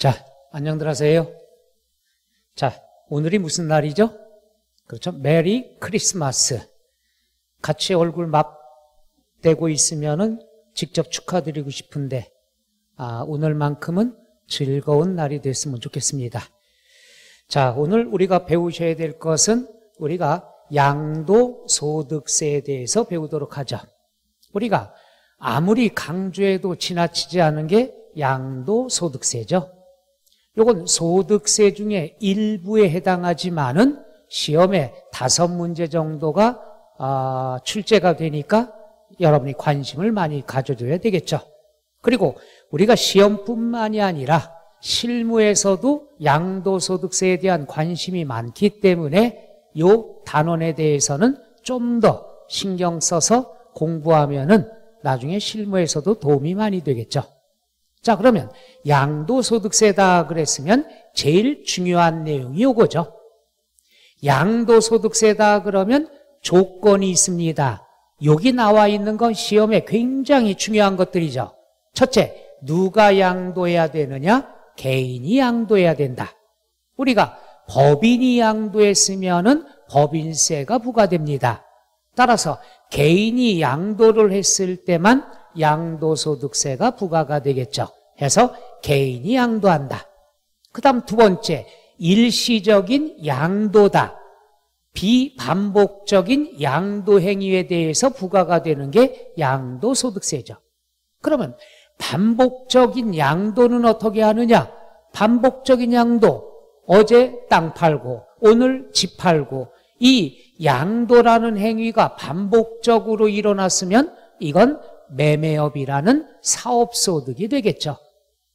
자, 안녕들 하세요. 자, 오늘이 무슨 날이죠? 그렇죠. 메리 크리스마스. 같이 얼굴 맞대고 있으면은 직접 축하드리고 싶은데, 오늘만큼은 즐거운 날이 됐으면 좋겠습니다. 자, 오늘 우리가 배우셔야 될 것은 우리가 양도소득세에 대해서 배우도록 하죠. 우리가 아무리 강조해도 지나치지 않은 게 양도소득세죠. 요건 소득세 중에 일부에 해당하지만은 시험에 5문제 정도가 출제가 되니까 여러분이 관심을 많이 가져줘야 되겠죠. 그리고 우리가 시험뿐만이 아니라 실무에서도 양도소득세에 대한 관심이 많기 때문에 요 단원에 대해서는 좀 더 신경 써서 공부하면은 나중에 실무에서도 도움이 많이 되겠죠. 자, 그러면 양도소득세다 그랬으면 제일 중요한 내용이 요거죠. 양도소득세다 그러면 조건이 있습니다. 여기 나와 있는 건 시험에 굉장히 중요한 것들이죠. 첫째, 누가 양도해야 되느냐? 개인이 양도해야 된다. 우리가 법인이 양도했으면은 법인세가 부과됩니다. 따라서 개인이 양도를 했을 때만 양도소득세가 부과가 되겠죠. 해서 개인이 양도한다. 그 다음 두 번째, 일시적인 양도다. 비반복적인 양도 행위에 대해서 부과가 되는 게 양도소득세죠. 그러면 반복적인 양도는 어떻게 하느냐? 반복적인 양도, 어제 땅 팔고 오늘 집 팔고, 이 양도라는 행위가 반복적으로 일어났으면 이건 매매업이라는 사업소득이 되겠죠.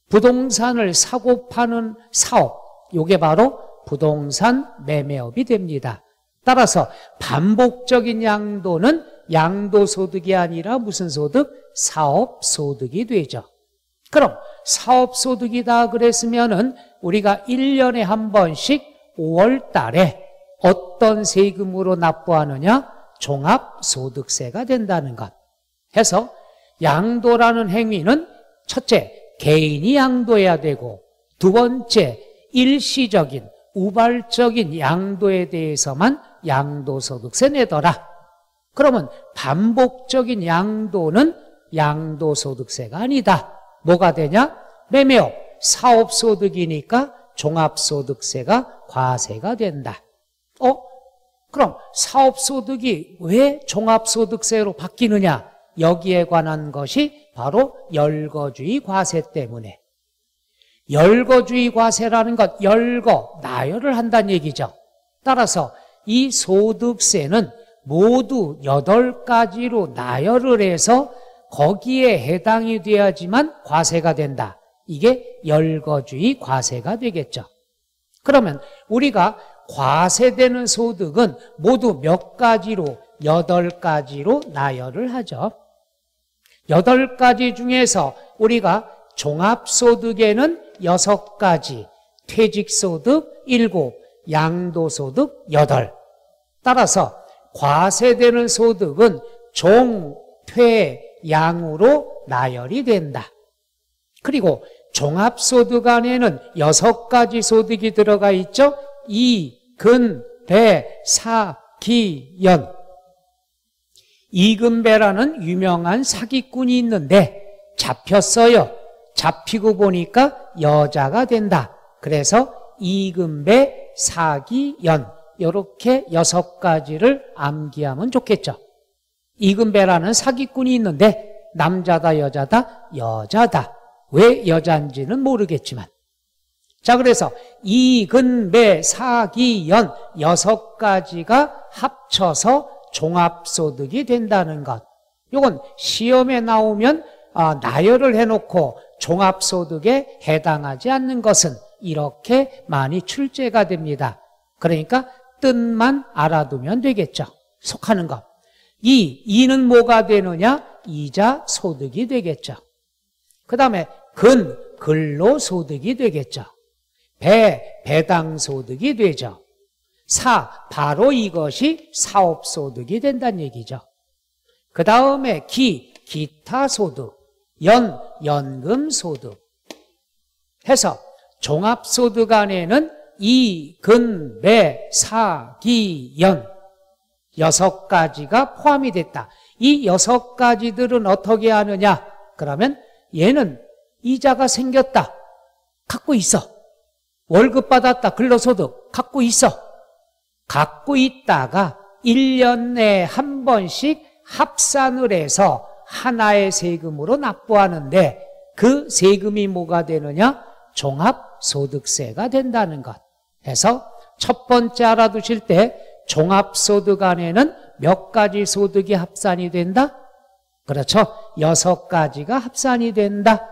부동산을 사고 파는 사업, 이게 바로 부동산 매매업이 됩니다. 따라서 반복적인 양도는 양도소득이 아니라 무슨 소득? 사업소득이 되죠. 그럼 사업소득이다 그랬으면은 우리가 1년에 한 번씩 5월 달에 어떤 세금으로 납부하느냐? 종합소득세가 된다는 것. 해서 양도라는 행위는 첫째, 개인이 양도해야 되고, 두 번째, 일시적인 우발적인 양도에 대해서만 양도소득세 내더라. 그러면 반복적인 양도는 양도소득세가 아니다. 뭐가 되냐? 매매업, 사업소득이니까 종합소득세가 과세가 된다. 그럼 사업소득이 왜 종합소득세로 바뀌느냐? 여기에 관한 것이 바로 열거주의 과세 때문에. 열거주의 과세라는 것, 나열을 한다는 얘기죠. 따라서 이 소득세는 모두 8가지로 나열을 해서 거기에 해당이 돼야지만 과세가 된다. 이게 열거주의 과세가 되겠죠. 그러면 우리가 과세되는 소득은 모두 몇 가지로? 8가지로 나열을 하죠. 8가지 중에서 우리가 종합소득에는 6가지, 퇴직소득 7, 양도소득 8. 따라서 과세되는 소득은 종, 퇴, 양으로 나열이 된다. 그리고 종합소득 안에는 6가지 소득이 들어가 있죠. 이, 근, 배, 사, 기, 연. 이근배라는 유명한 사기꾼이 있는데 잡혔어요. 잡히고 보니까 여자가 된다. 그래서 이근배, 사기, 연. 이렇게 6가지를 암기하면 좋겠죠. 이근배라는 사기꾼이 있는데 남자다 여자다? 여자다. 왜 여자인지는 모르겠지만. 자, 그래서 이근배, 사기, 연 6가지가 합쳐서 종합소득이 된다는 것. 이건 시험에 나오면 나열을 해놓고 종합소득에 해당하지 않는 것은 이렇게 많이 출제가 됩니다. 그러니까 뜻만 알아두면 되겠죠. 속하는 것. 이는 뭐가 되느냐? 이자 소득이 되겠죠. 그 다음에 근로소득이 되겠죠. 배당 소득이 되죠. 바로 이것이 사업소득이 된다는 얘기죠. 그 다음에 기타 소득, 연금 소득 해서 종합소득 안에는 이, 근, 매, 사, 기, 연 6가지가 포함이 됐다. 이 6가지들은 어떻게 하느냐? 그러면 얘는 이자가 생겼다. 갖고 있어. 월급 받았다. 근로소득 갖고 있어. 갖고 있다가 1년 내에 한 번씩 합산을 해서 하나의 세금으로 납부하는데 그 세금이 뭐가 되느냐? 종합소득세가 된다는 것. 해서 첫 번째 알아두실 때 종합소득 안에는 몇 가지 소득이 합산이 된다? 그렇죠. 6가지가 합산이 된다.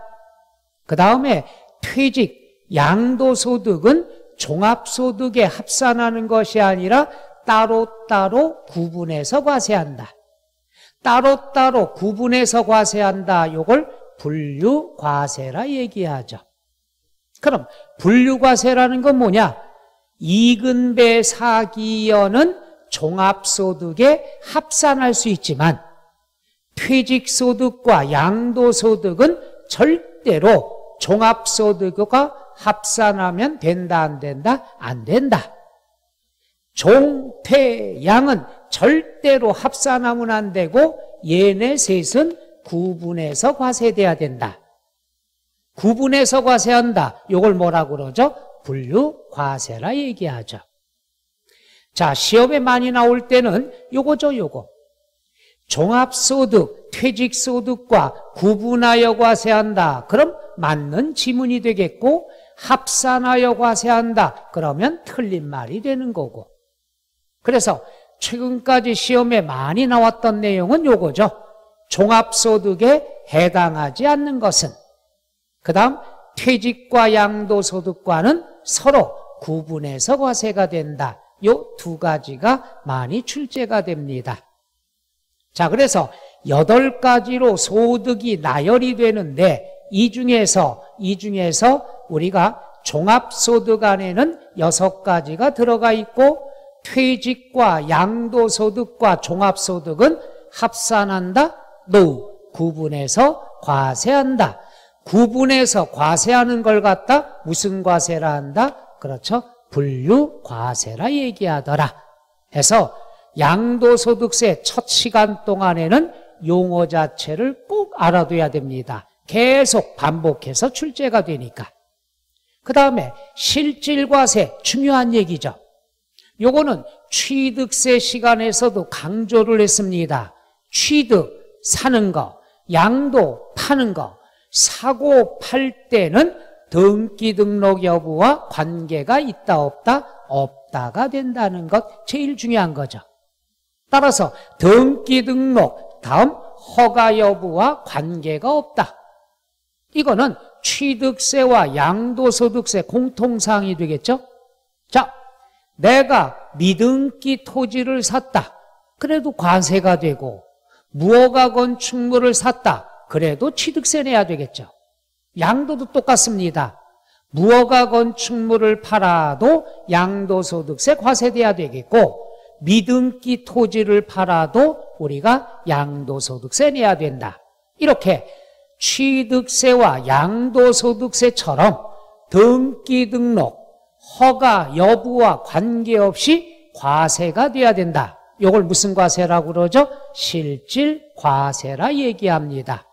그 다음에 퇴직, 양도소득은 종합소득에 합산하는 것이 아니라 따로따로 구분해서 과세한다. 따로따로 구분해서 과세한다. 이걸 분류과세라 얘기하죠. 그럼 분류과세라는 건 뭐냐? 이근배 사기연은 종합소득에 합산할 수 있지만 퇴직소득과 양도소득은 절대로 종합소득과 합산하면 된다, 안 된다? 안 된다. 종퇴양은 절대로 합산하면 안 되고 얘네 셋은 구분해서 과세돼야 된다. 구분해서 과세한다. 이걸 뭐라고 그러죠? 분류과세라 얘기하죠. 자, 시험에 많이 나올 때는 요거죠, 요거. 종합소득, 퇴직소득과 구분하여 과세한다. 그럼 맞는 지문이 되겠고 합산하여 과세한다. 그러면 틀린 말이 되는 거고. 그래서 최근까지 시험에 많이 나왔던 내용은 요거죠. 종합소득에 해당하지 않는 것은 그 다음 퇴직과 양도소득과는 서로 구분해서 과세가 된다. 요 2가지가 많이 출제가 됩니다. 자, 그래서 8가지로 소득이 나열이 되는데 이 중에서 우리가 종합소득 안에는 6가지가 들어가 있고 퇴직과 양도소득과 종합소득은 합산한다. No. 구분해서 과세한다. 구분해서 과세하는 걸 갖다 무슨 과세라 한다? 그렇죠. 분류과세라 얘기하더라. 해서 양도소득세 첫 시간 동안에는 용어 자체를 꼭 알아둬야 됩니다. 계속 반복해서 출제가 되니까. 그 다음에 실질과세 중요한 얘기죠. 요거는 취득세 시간에서도 강조를 했습니다. 취득, 사는 거, 양도, 파는 거, 사고 팔 때는 등기 등록 여부와 관계가 있다 없다? 없다가 된다는 것 제일 중요한 거죠. 따라서 등기 등록 다음 허가 여부와 관계가 없다. 이거는 취득세와 양도소득세 공통사항이 되겠죠. 자, 내가 미등기 토지를 샀다. 그래도 과세가 되고 무허가 건축물을 샀다. 그래도 취득세 내야 되겠죠. 양도도 똑같습니다. 무허가 건축물을 팔아도 양도소득세 과세돼야 되겠고 미등기 토지를 팔아도 우리가 양도소득세 내야 된다. 이렇게 취득세와 양도소득세처럼 등기 등록, 허가 여부와 관계없이 과세가 돼야 된다. 이걸 무슨 과세라고 그러죠? 실질과세라 얘기합니다.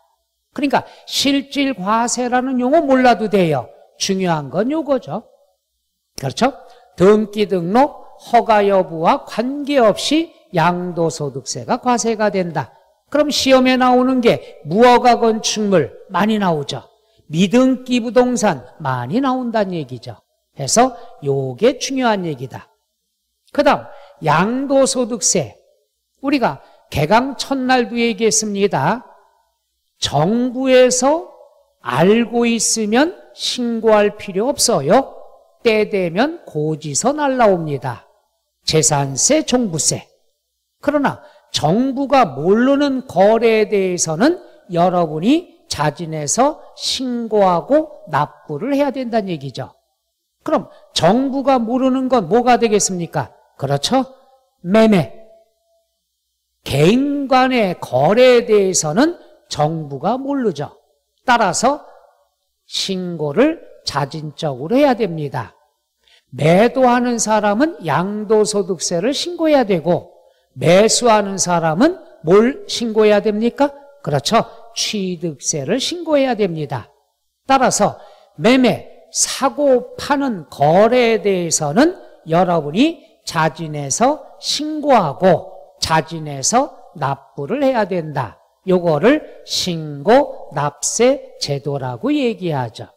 그러니까 실질과세라는 용어 몰라도 돼요. 중요한 건 요거죠. 그렇죠? 등기 등록, 허가 여부와 관계없이 양도소득세가 과세가 된다. 그럼 시험에 나오는 게 무허가 건축물 많이 나오죠. 미등기 부동산 많이 나온다는 얘기죠. 해서 요게 중요한 얘기다. 그 다음 양도소득세. 우리가 개강 첫날도 얘기했습니다. 정부에서 알고 있으면 신고할 필요 없어요. 때 되면 고지서 날라옵니다. 재산세, 종부세. 그러나 정부가 모르는 거래에 대해서는 여러분이 자진해서 신고하고 납부를 해야 된다는 얘기죠. 그럼 정부가 모르는 건 뭐가 되겠습니까? 그렇죠? 매매. 개인 간의 거래에 대해서는 정부가 모르죠. 따라서 신고를 자진적으로 해야 됩니다. 매도하는 사람은 양도소득세를 신고해야 되고 매수하는 사람은 뭘 신고해야 됩니까? 그렇죠. 취득세를 신고해야 됩니다. 따라서 매매, 사고, 파는 거래에 대해서는 여러분이 자진해서 신고하고 자진해서 납부를 해야 된다. 요거를 신고 납세 제도라고 얘기하죠.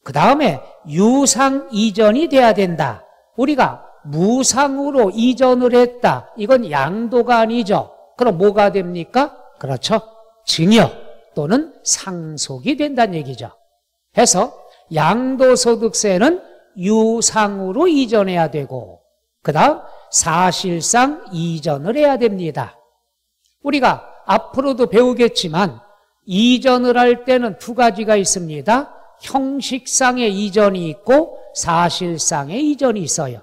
그 다음에 유상 이전이 돼야 된다. 우리가 무상으로 이전을 했다. 이건 양도가 아니죠. 그럼 뭐가 됩니까? 그렇죠. 증여 또는 상속이 된다는 얘기죠. 해서 양도소득세는 유상으로 이전해야 되고 그 다음 사실상 이전을 해야 됩니다. 우리가 앞으로도 배우겠지만 이전을 할 때는 두 가지가 있습니다. 형식상의 이전이 있고 사실상의 이전이 있어요.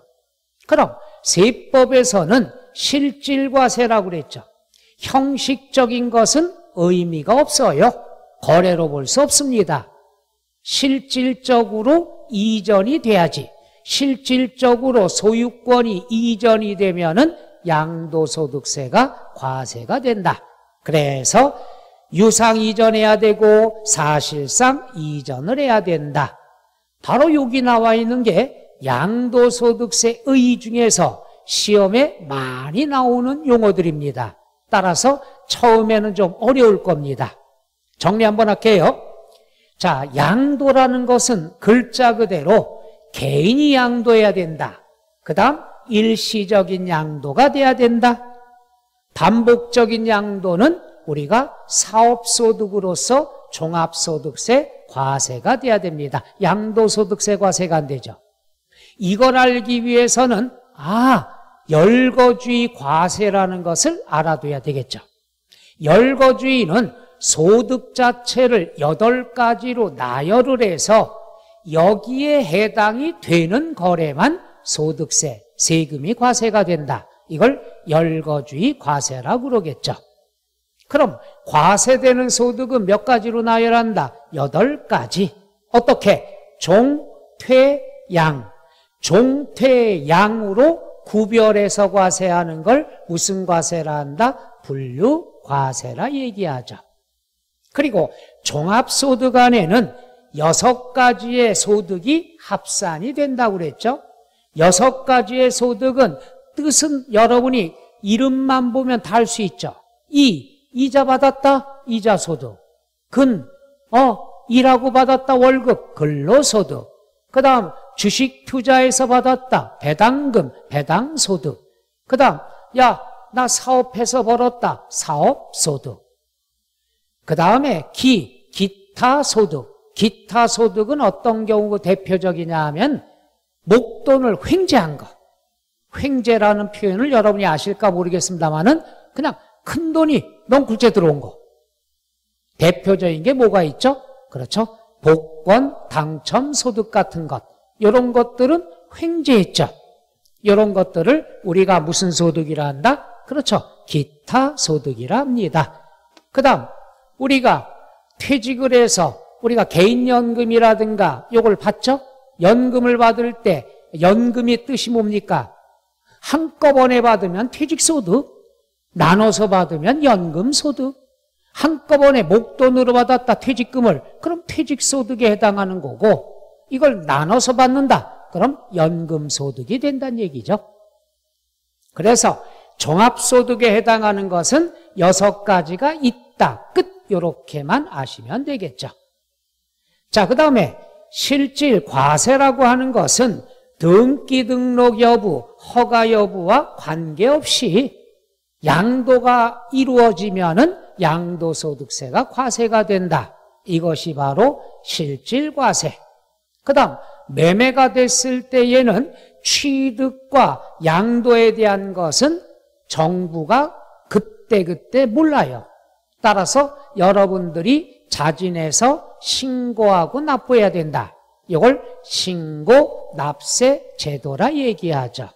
그럼 세법에서는 실질과세라고 그랬죠. 형식적인 것은 의미가 없어요. 거래로 볼 수 없습니다. 실질적으로 이전이 돼야지. 실질적으로 소유권이 이전이 되면은 양도소득세가 과세가 된다. 그래서 유상 이전해야 되고 사실상 이전을 해야 된다. 바로 여기 나와 있는 게 양도소득세 의 중에서 시험에 많이 나오는 용어들입니다. 따라서 처음에는 좀 어려울 겁니다. 정리 한번 할게요. 자, 양도라는 것은 글자 그대로 개인이 양도해야 된다. 그 다음 일시적인 양도가 돼야 된다. 반복적인 양도는 우리가 사업소득으로서 종합소득세 과세가 돼야 됩니다. 양도소득세 과세가 안 되죠. 이걸 알기 위해서는 열거주의 과세라는 것을 알아둬야 되겠죠. 열거주의는 소득 자체를 8가지로 나열을 해서 여기에 해당이 되는 거래만 소득세, 세금이 과세가 된다. 이걸 열거주의 과세라고 그러겠죠. 그럼 과세되는 소득은 몇 가지로 나열한다? 8가지. 어떻게? 종, 퇴, 양. 종, 퇴, 양으로 구별해서 과세하는 걸 무슨 과세라 한다? 분류과세라 얘기하죠. 그리고 종합소득 안에는 6가지의 소득이 합산이 된다고 그랬죠. 6가지의 소득은 뜻은 여러분이 이름만 보면 다 알 수 있죠. 이자 받았다, 이자 소득. 일하고 받았다, 월급, 근로소득. 그 다음 주식 투자해서 받았다, 배당금, 배당소득. 그 다음 나 사업해서 벌었다, 사업소득. 그 다음에 기타 소득. 기타 소득은 어떤 경우가 대표적이냐 하면 목돈을 횡재한 거. 횡재라는 표현을 여러분이 아실까 모르겠습니다만은 그냥 큰 돈이 넝쿨째 들어온 거. 대표적인 게 뭐가 있죠? 그렇죠. 복권, 당첨 소득 같은 것. 이런 것들은 횡재했죠. 이런 것들을 우리가 무슨 소득이라 한다? 그렇죠. 기타 소득이라 합니다. 그 다음 우리가 퇴직을 해서 우리가 개인연금이라든가 이걸 받죠? 연금을 받을 때 연금의 뜻이 뭡니까? 한꺼번에 받으면 퇴직소득, 나눠서 받으면 연금소득, 한꺼번에 목돈으로 받았다 퇴직금을, 그럼 퇴직소득에 해당하는 거고, 이걸 나눠서 받는다, 그럼 연금소득이 된다는 얘기죠. 그래서 종합소득에 해당하는 것은 6가지가 있다. 끝. 이렇게만 아시면 되겠죠. 자, 그 다음에 실질 과세라고 하는 것은 등기 등록 여부, 허가 여부와 관계없이 양도가 이루어지면은 양도소득세가 과세가 된다. 이것이 바로 실질과세. 그 다음 매매가 됐을 때에는 취득과 양도에 대한 것은 정부가 그때그때 몰라요. 따라서 여러분들이 자진해서 신고하고 납부해야 된다. 이걸 신고 납세 제도라 얘기하죠.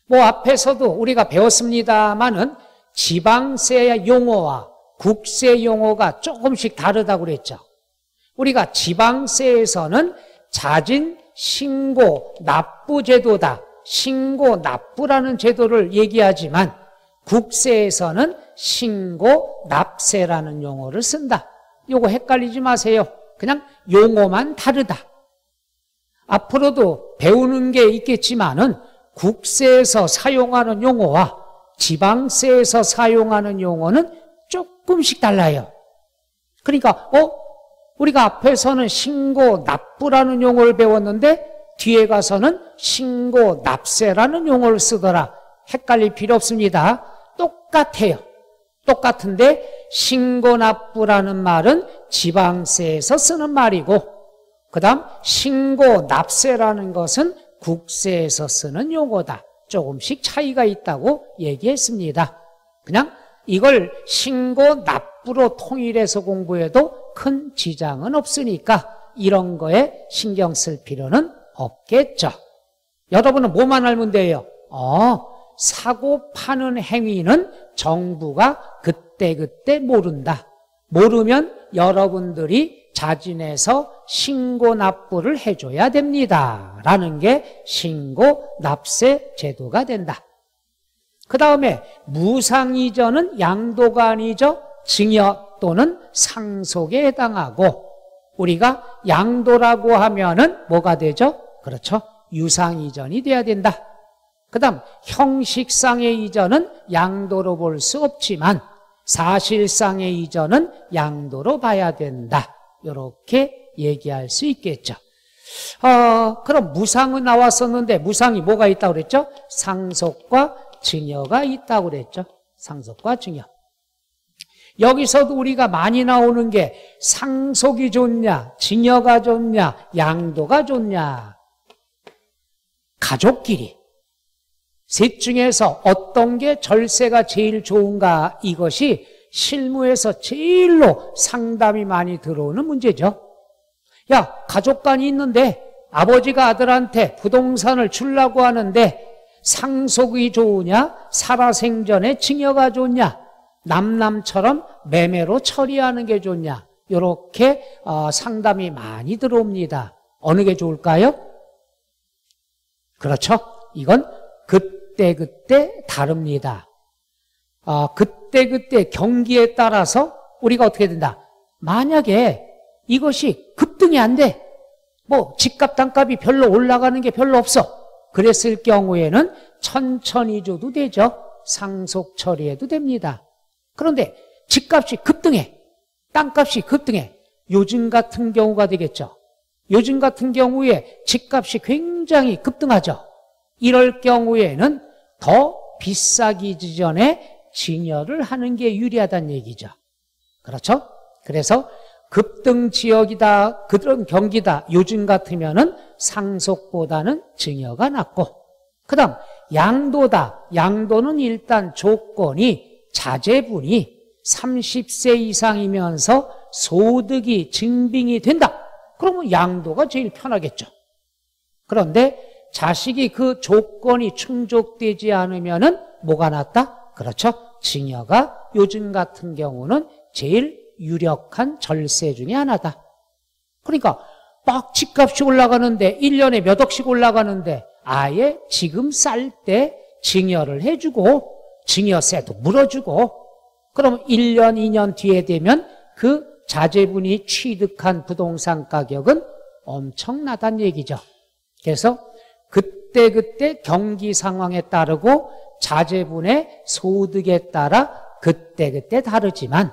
뭐 앞에서도 우리가 배웠습니다마는 지방세 용어와 국세 용어가 조금씩 다르다고 그랬죠. 우리가 지방세에서는 자진, 신고, 납부 제도다. 신고, 납부라는 제도를 얘기하지만 국세에서는 신고, 납세라는 용어를 쓴다. 요거 헷갈리지 마세요. 그냥 용어만 다르다. 앞으로도 배우는 게 있겠지만은 국세에서 사용하는 용어와 지방세에서 사용하는 용어는 조금씩 달라요. 그러니까 우리가 앞에서는 신고, 납부라는 용어를 배웠는데 뒤에 가서는 신고, 납세라는 용어를 쓰더라. 헷갈릴 필요 없습니다. 똑같아요. 똑같은데 신고, 납부라는 말은 지방세에서 쓰는 말이고 그 다음 신고, 납세라는 것은 국세에서 쓰는 용어다. 조금씩 차이가 있다고 얘기했습니다. 그냥 이걸 신고, 납부로 통일해서 공부해도 큰 지장은 없으니까 이런 거에 신경 쓸 필요는 없겠죠. 여러분은 뭐만 알면 돼요? 사고 파는 행위는 정부가 그때그때 모른다. 모르면 여러분들이 자진해서 신고 납부를 해줘야 됩니다. 라는 게 신고 납세 제도가 된다. 그 다음에 무상이전은 양도가 아니죠. 증여 또는 상속에 해당하고 우리가 양도라고 하면은 뭐가 되죠? 그렇죠. 유상이전이 돼야 된다. 그 다음 형식상의 이전은 양도로 볼 수 없지만 사실상의 이전은 양도로 봐야 된다. 이렇게 얘기할 수 있겠죠. 그럼 무상은 나왔었는데 무상이 뭐가 있다고 그랬죠? 상속과 증여가 있다고 그랬죠. 상속과 증여. 여기서도 우리가 많이 나오는 게 상속이 좋냐, 증여가 좋냐, 양도가 좋냐. 가족끼리 셋 중에서 어떤 게 절세가 제일 좋은가, 이것이 실무에서 제일로 상담이 많이 들어오는 문제죠. 야, 가족간이 있는데 아버지가 아들한테 부동산을 주려고 하는데 상속이 좋으냐, 살아생전에 증여가 좋냐, 남남처럼 매매로 처리하는 게 좋냐, 이렇게 상담이 많이 들어옵니다. 어느 게 좋을까요? 그렇죠. 이건 그때 다릅니다. 그때 경기에 따라서 우리가 어떻게 된다? 만약에 이것이 급등이 안 돼, 뭐 집값 단값이 별로 올라가는 게 별로 없어, 그랬을 경우에는 천천히 줘도 되죠. 상속 처리해도 됩니다. 그런데 집값이 급등해, 땅값이 급등해, 요즘 같은 경우가 되겠죠. 요즘 같은 경우에 집값이 굉장히 급등하죠. 이럴 경우에는 더 비싸기 전에 증여를 하는 게 유리하다는 얘기죠. 그렇죠? 그래서 급등 지역이다, 그런 경기다, 요즘 같으면은 상속보다는 증여가 낫고, 그 다음 양도다. 양도는 일단 조건이 자제분이 30세 이상이면서 소득이 증빙이 된다. 그러면 양도가 제일 편하겠죠. 그런데 자식이 그 조건이 충족되지 않으면은 뭐가 낫다? 그렇죠. 증여가 요즘 같은 경우는 제일 유력한 절세 중에 하나다. 그러니까 막 집값이 올라가는데 1년에 몇 억씩 올라가는데 아예 지금 쌀 때 증여를 해주고 증여세도 물어주고, 그럼 1년, 2년 뒤에 되면 그 자제분이 취득한 부동산 가격은 엄청나다는 얘기죠. 그래서 그때 경기 상황에 따르고 자제분의 소득에 따라 그때 다르지만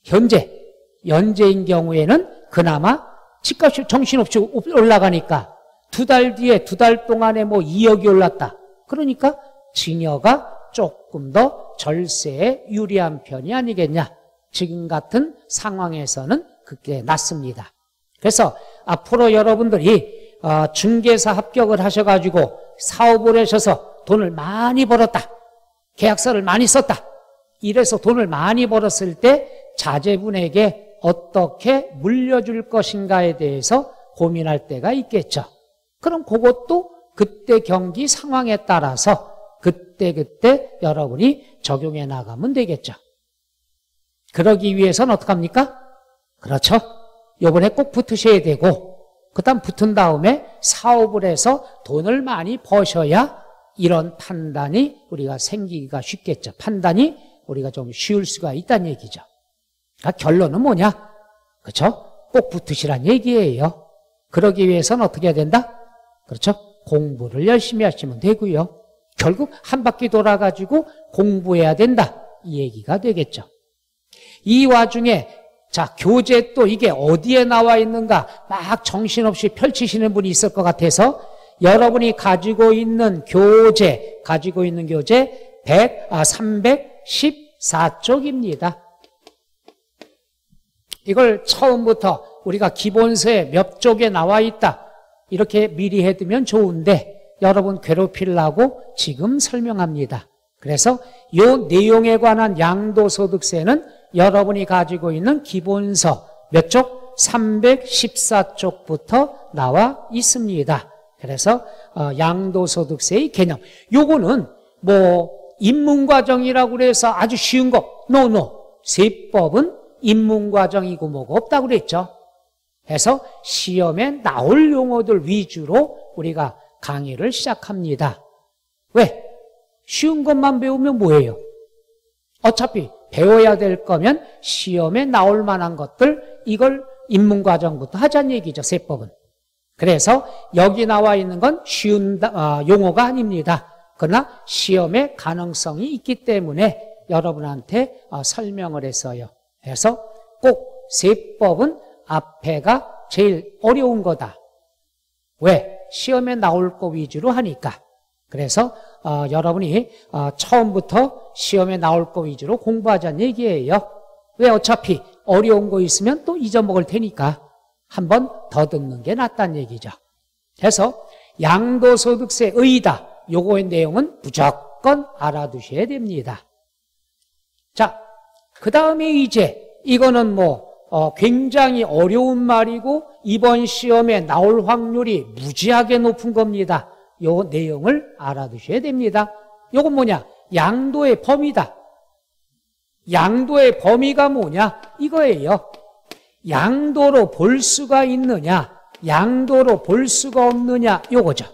현재인 경우에는 그나마 집값이 정신없이 올라가니까 두 달 뒤에, 두 달 동안에 뭐 2억이 올랐다. 그러니까 증여가 조금 더 절세에 유리한 편이 아니겠냐. 지금 같은 상황에서는 그게 낫습니다. 그래서 앞으로 여러분들이 중개사 합격을 하셔가지고 사업을 하셔서 돈을 많이 벌었다, 계약서를 많이 썼다, 이래서 돈을 많이 벌었을 때 자제분에게 어떻게 물려줄 것인가에 대해서 고민할 때가 있겠죠. 그럼 그것도 그때 경기 상황에 따라서 그때 여러분이 적용해 나가면 되겠죠. 그러기 위해서는 어떡합니까? 그렇죠? 요번에 꼭 붙으셔야 되고, 그 다음 붙은 다음에 사업을 해서 돈을 많이 버셔야 이런 판단이 우리가 생기기가 쉽겠죠. 판단이 우리가 좀 쉬울 수가 있다는 얘기죠. 그러니까 결론은 뭐냐? 그렇죠? 꼭 붙으시란 얘기예요. 그러기 위해서는 어떻게 해야 된다? 그렇죠? 공부를 열심히 하시면 되고요. 결국 한 바퀴 돌아가지고 공부해야 된다. 이 얘기가 되겠죠. 이 와중에 자, 교재 또 이게 어디에 나와 있는가 막 정신없이 펼치시는 분이 있을 것 같아서 여러분이 가지고 있는 교재 314쪽입니다. 이걸 처음부터 우리가 기본서에 몇 쪽에 나와 있다 이렇게 미리 해두면 좋은데 여러분 괴롭히려고 지금 설명합니다. 그래서 이 내용에 관한 양도소득세는 여러분이 가지고 있는 기본서 몇 쪽? 314쪽부터 나와 있습니다. 그래서 양도소득세의 개념. 요거는 뭐 입문과정이라고 그래서 아주 쉬운 거. 노. 세법은 입문과정이고 뭐고 없다고 그랬죠. 해서 시험에 나올 용어들 위주로 우리가 강의를 시작합니다. 왜? 쉬운 것만 배우면 뭐예요? 어차피 배워야 될 거면 시험에 나올 만한 것들 이걸 입문과정부터 하자는 얘기죠. 세법은. 그래서 여기 나와 있는 건 쉬운 용어가 아닙니다. 그러나 시험에 가능성이 있기 때문에 여러분한테 설명을 했어요. 그래서 꼭 세법은 앞에가 제일 어려운 거다. 왜? 시험에 나올 거 위주로 하니까. 그래서 여러분이 처음부터 시험에 나올 거 위주로 공부하자는 얘기예요. 왜? 어차피 어려운 거 있으면 또 잊어먹을 테니까 한 번 더 듣는 게 낫다는 얘기죠. 그래서 양도소득세 의의다. 요거의 내용은 무조건 알아두셔야 됩니다. 자, 그 다음에 이제 이거는 뭐 굉장히 어려운 말이고 이번 시험에 나올 확률이 무지하게 높은 겁니다. 요 내용을 알아두셔야 됩니다. 요건 뭐냐? 양도의 범위다. 양도의 범위가 뭐냐? 이거예요. 양도로 볼 수가 있느냐? 양도로 볼 수가 없느냐? 요거죠.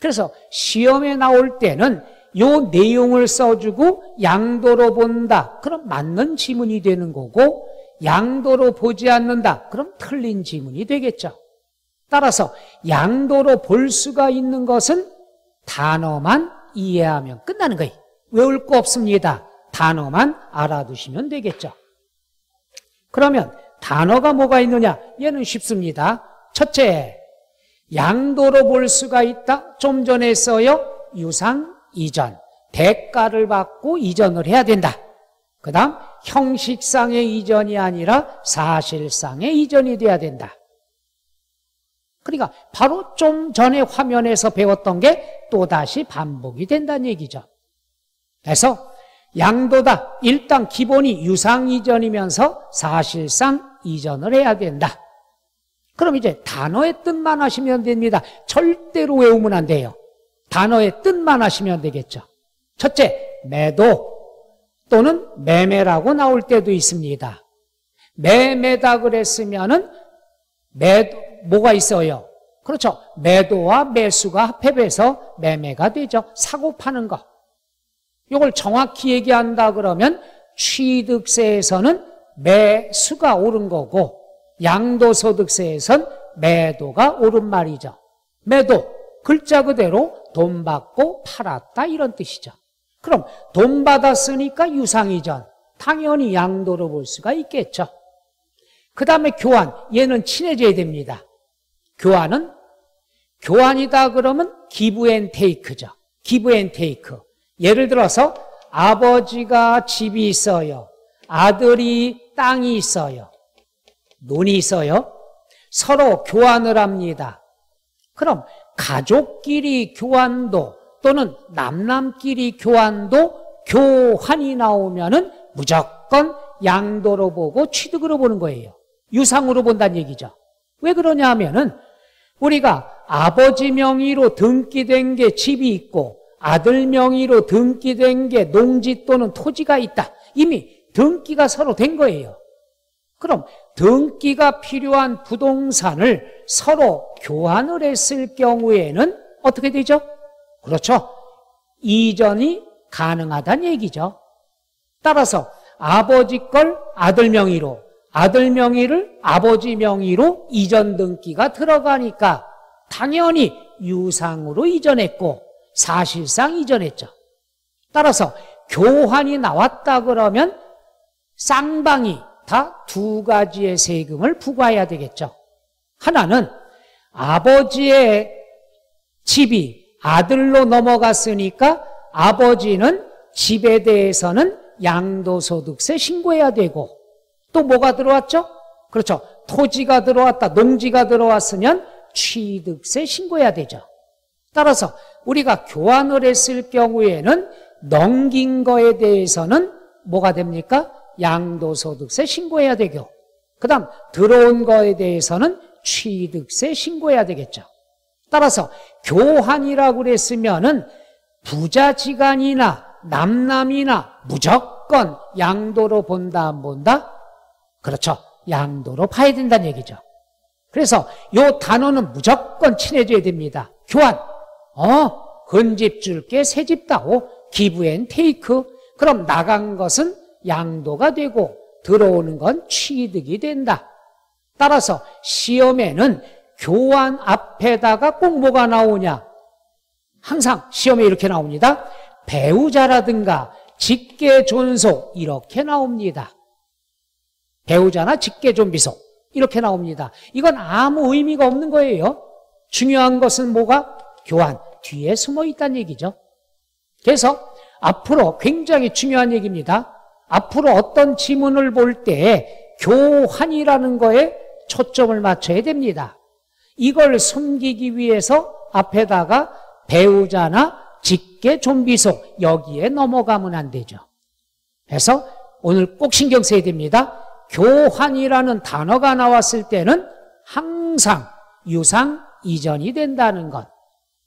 그래서 시험에 나올 때는 요 내용을 써주고 양도로 본다. 그럼 맞는 지문이 되는 거고 양도로 보지 않는다. 그럼 틀린 지문이 되겠죠. 따라서 양도로 볼 수가 있는 것은 단어만 이해하면 끝나는 거예요. 외울 거 없습니다. 단어만 알아두시면 되겠죠. 그러면 단어가 뭐가 있느냐? 얘는 쉽습니다. 첫째, 양도로 볼 수가 있다. 좀 전에 했어요. 유상 이전. 대가를 받고 이전을 해야 된다. 그 다음 형식상의 이전이 아니라 사실상의 이전이 돼야 된다. 그러니까 바로 좀 전에 화면에서 배웠던 게 또다시 반복이 된다는 얘기죠. 그래서 양도다. 일단 기본이 유상 이전이면서 사실상 이전을 해야 된다. 그럼 이제 단어의 뜻만 하시면 됩니다. 절대로 외우면 안 돼요. 단어의 뜻만 하시면 되겠죠. 첫째, 매도 또는 매매라고 나올 때도 있습니다. 매매다 그랬으면은 뭐가 있어요? 그렇죠. 매도와 매수가 합해서 매매가 되죠. 사고 파는 거. 이걸 정확히 얘기한다 그러면 취득세에서는 매수가 옳은 거고 양도소득세에선 매도가 옳은 말이죠. 매도, 글자 그대로 돈 받고 팔았다 이런 뜻이죠. 그럼 돈 받았으니까 유상이전, 당연히 양도로 볼 수가 있겠죠. 그 다음에 교환, 얘는 친해져야 됩니다. 교환이다 그러면 기브 앤 테이크죠. 기브 앤 테이크. 예를 들어서 아버지가 집이 있어요. 아들이 땅이 있어요. 논이 있어요. 서로 교환을 합니다. 그럼 가족끼리 교환도 또는 남남끼리 교환도 교환이 나오면은 무조건 양도로 보고 취득으로 보는 거예요. 유상으로 본다는 얘기죠. 왜 그러냐 하면은 우리가 아버지 명의로 등기된 게 집이 있고 아들 명의로 등기된 게 농지 또는 토지가 있다. 이미 등기가 서로 된 거예요. 그럼 등기가 필요한 부동산을 서로 교환을 했을 경우에는 어떻게 되죠? 그렇죠. 이전이 가능하다는 얘기죠. 따라서 아버지 걸 아들 명의로, 아들 명의를 아버지 명의로 이전 등기가 들어가니까 당연히 유상으로 이전했고 사실상 이전했죠. 따라서 교환이 나왔다 그러면 쌍방이 다 두 가지의 세금을 부과해야 되겠죠. 하나는 아버지의 집이 아들로 넘어갔으니까 아버지는 집에 대해서는 양도소득세 신고해야 되고, 또 뭐가 들어왔죠? 그렇죠. 토지가 들어왔다, 농지가 들어왔으면 취득세 신고해야 되죠. 따라서 우리가 교환을 했을 경우에는 넘긴 거에 대해서는 뭐가 됩니까? 양도소득세 신고해야 되고, 그 다음 들어온 거에 대해서는 취득세 신고해야 되겠죠. 따라서 교환이라고 그랬으면은 부자지간이나 남남이나 무조건 양도로 본다 안 본다? 그렇죠. 양도로 봐야 된다는 얘기죠. 그래서 요 단어는 무조건 친해져야 됩니다. 교환. 근집 줄게 새집 다오. 기브 앤 테이크. 그럼 나간 것은 양도가 되고 들어오는 건 취득이 된다. 따라서 시험에는 교환 앞에다가 꼭 뭐가 나오냐? 항상 시험에 이렇게 나옵니다. 배우자라든가 직계존속 이렇게 나옵니다. 배우자나 직계존비속 이렇게 나옵니다. 이건 아무 의미가 없는 거예요. 중요한 것은 뭐가? 교환 뒤에 숨어 있다는 얘기죠. 그래서 앞으로 굉장히 중요한 얘기입니다. 앞으로 어떤 지문을 볼 때 교환이라는 거에 초점을 맞춰야 됩니다. 이걸 숨기기 위해서 앞에다가 배우자나 직계존비속 여기에 넘어가면 안 되죠. 그래서 오늘 꼭 신경 써야 됩니다. 교환이라는 단어가 나왔을 때는 항상 유상 이전이 된다는 것.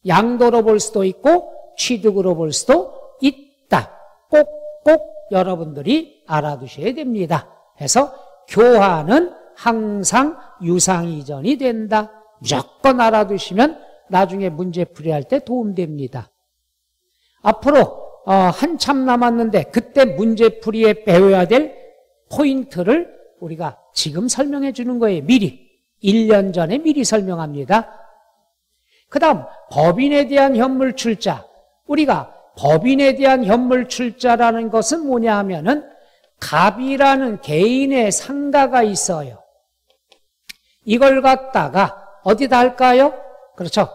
양도로 볼 수도 있고 취득으로 볼 수도 있다. 꼭 여러분들이 알아두셔야 됩니다. 그래서 교환은 항상 유상 이전이 된다. 무조건 알아두시면 나중에 문제풀이할 때 도움됩니다. 앞으로 한참 남았는데 그때 문제풀이에 배워야 될 포인트를 우리가 지금 설명해 주는 거예요. 미리. 1년 전에 미리 설명합니다. 그 다음 법인에 대한 현물 출자. 우리가 법인에 대한 현물 출자라는 것은 뭐냐 하면은 갑이라는 개인의 상가가 있어요. 이걸 갖다가 어디다 할까요? 그렇죠.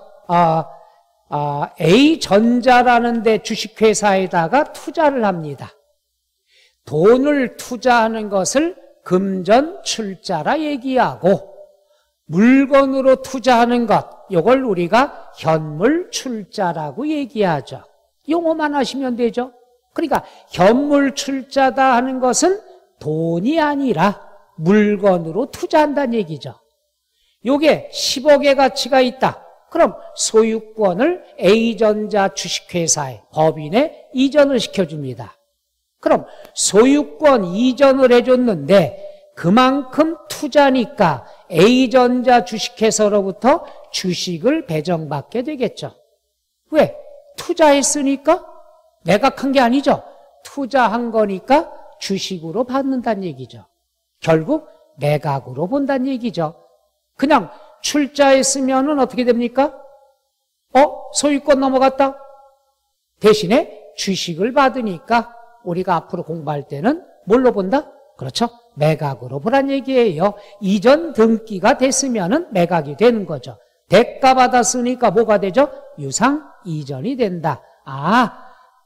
A전자라는 데 주식회사에다가 투자를 합니다. 돈을 투자하는 것을 금전 출자라 얘기하고 물건으로 투자하는 것, 이걸 우리가 현물 출자라고 얘기하죠. 용어만 하시면 되죠. 그러니까 현물 출자다 하는 것은 돈이 아니라 물건으로 투자한다는 얘기죠. 요게 10억의 가치가 있다. 그럼 소유권을 A전자 주식회사에 법인에 이전을 시켜줍니다. 그럼 소유권 이전을 해줬는데 그만큼 투자니까 A전자 주식회사로부터 주식을 배정받게 되겠죠. 왜? 투자했으니까? 매각한 게 아니죠. 투자한 거니까 주식으로 받는다는 얘기죠. 결국 매각으로 본다는 얘기죠. 그냥 출자했으면은 어떻게 됩니까? 소유권 넘어갔다? 대신에 주식을 받으니까 우리가 앞으로 공부할 때는 뭘로 본다? 그렇죠. 매각으로 보란 얘기예요. 이전 등기가 됐으면은 매각이 되는 거죠. 대가 받았으니까 뭐가 되죠? 유상 이전이 된다.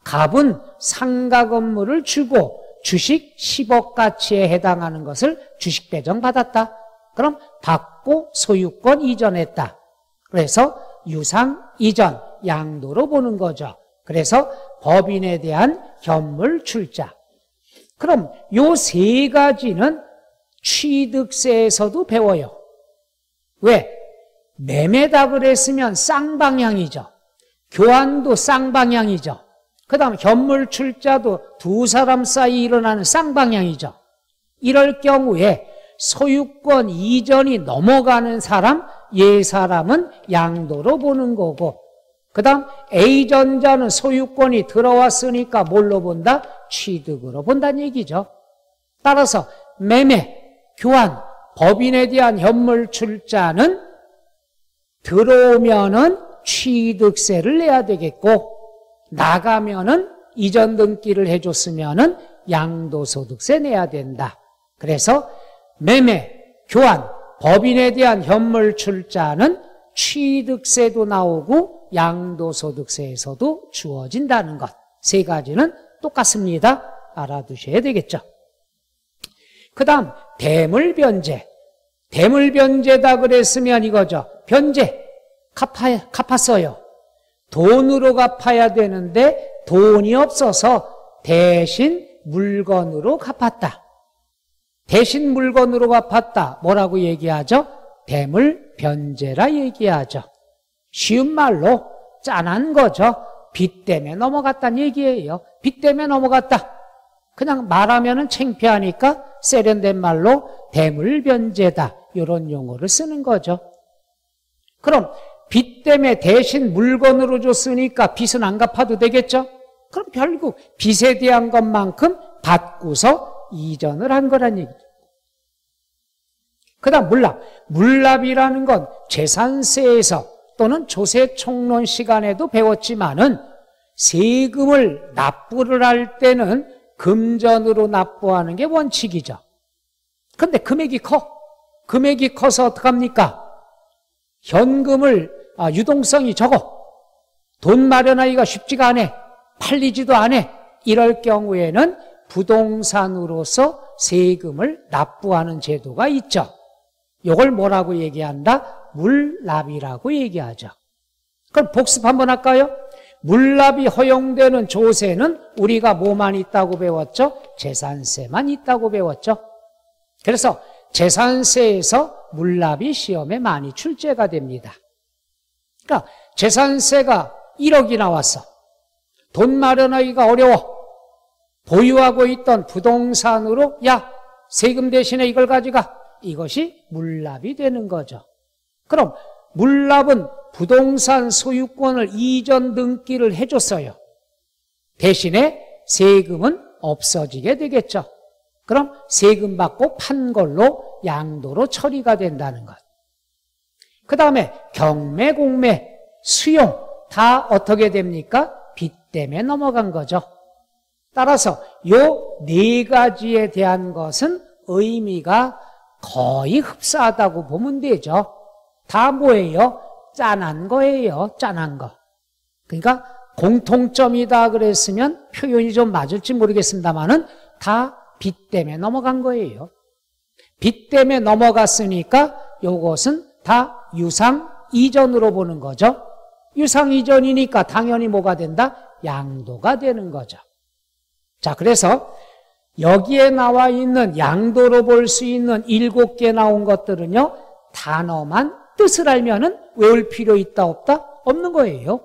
갑은 상가 건물을 주고 주식 10억 가치에 해당하는 것을 주식 배정 받았다. 그럼 받고 소유권 이전했다. 그래서 유상 이전, 양도로 보는 거죠. 그래서 법인에 대한 현물 출자. 그럼 요 세 가지는 취득세에서도 배워요. 왜? 매매다 그랬으면 쌍방향이죠. 교환도 쌍방향이죠. 그 다음 현물 출자도 두 사람 사이 일어나는 쌍방향이죠. 이럴 경우에 소유권 이전이 넘어가는 사람, 예 사람은 양도로 보는 거고, 그 다음 A전자는 소유권이 들어왔으니까 뭘로 본다? 취득으로 본다는 얘기죠. 따라서 매매, 교환, 법인에 대한 현물 출자는 들어오면은 취득세를 내야 되겠고, 나가면은 이전 등기를 해줬으면은 양도소득세 내야 된다. 그래서 매매, 교환, 법인에 대한 현물 출자는 취득세도 나오고 양도소득세에서도 주어진다는 것. 세 가지는 똑같습니다. 알아두셔야 되겠죠. 그 다음 대물변제. 대물변제다 그랬으면 이거죠. 변제, 갚았어요. 돈으로 갚아야 되는데 돈이 없어서 대신 물건으로 갚았다. 대신 물건으로 갚았다. 뭐라고 얘기하죠? 대물변제라 얘기하죠. 쉬운 말로 짠한 거죠. 빚 때문에 넘어갔다는 얘기예요. 빚 때문에 넘어갔다. 그냥 말하면은 창피하니까 세련된 말로 대물변제다. 이런 용어를 쓰는 거죠. 그럼 빚 때문에 대신 물건으로 줬으니까 빚은 안 갚아도 되겠죠? 그럼 결국 빚에 대한 것만큼 받고서 이전을 한 거란 얘기죠. 그 다음 물납. 물납이라는 건 재산세에서 또는 조세총론 시간에도 배웠지만은 세금을 납부를 할 때는 금전으로 납부하는 게 원칙이죠. 그런데 금액이 커. 금액이 커서 어떡합니까? 현금을 유동성이 적어. 돈 마련하기가 쉽지가 않아. 팔리지도 않아. 이럴 경우에는 부동산으로서 세금을 납부하는 제도가 있죠. 이걸 뭐라고 얘기한다? 물납이라고 얘기하죠. 그럼 복습 한번 할까요? 물납이 허용되는 조세는 우리가 뭐만 있다고 배웠죠? 재산세만 있다고 배웠죠. 그래서 재산세에서 물납이 시험에 많이 출제가 됩니다. 그러니까 재산세가 1억이 나왔어. 돈 마련하기가 어려워. 보유하고 있던 부동산으로 야, 세금 대신에 이걸 가져가. 이것이 물납이 되는 거죠. 그럼 물납은 부동산 소유권을 이전 등기를 해줬어요. 대신에 세금은 없어지게 되겠죠. 그럼 세금 받고 판 걸로 양도로 처리가 된다는 것. 그 다음에 경매, 공매, 수용 다 어떻게 됩니까? 빚 때문에 넘어간 거죠. 따라서 요 네 가지에 대한 것은 의미가 거의 흡사하다고 보면 되죠. 다 뭐예요? 짠한 거예요. 짠한 거. 그러니까 공통점이다 그랬으면 표현이 좀 맞을지 모르겠습니다만은 다 빚 때문에 넘어간 거예요. 빚 때문에 넘어갔으니까 이것은 다 유상 이전으로 보는 거죠. 유상 이전이니까 당연히 뭐가 된다? 양도가 되는 거죠. 자, 그래서 여기에 나와 있는 양도로 볼 수 있는 7개 나온 것들은요, 단어만 뜻을 알면은 외울 필요 있다 없다? 없는 거예요.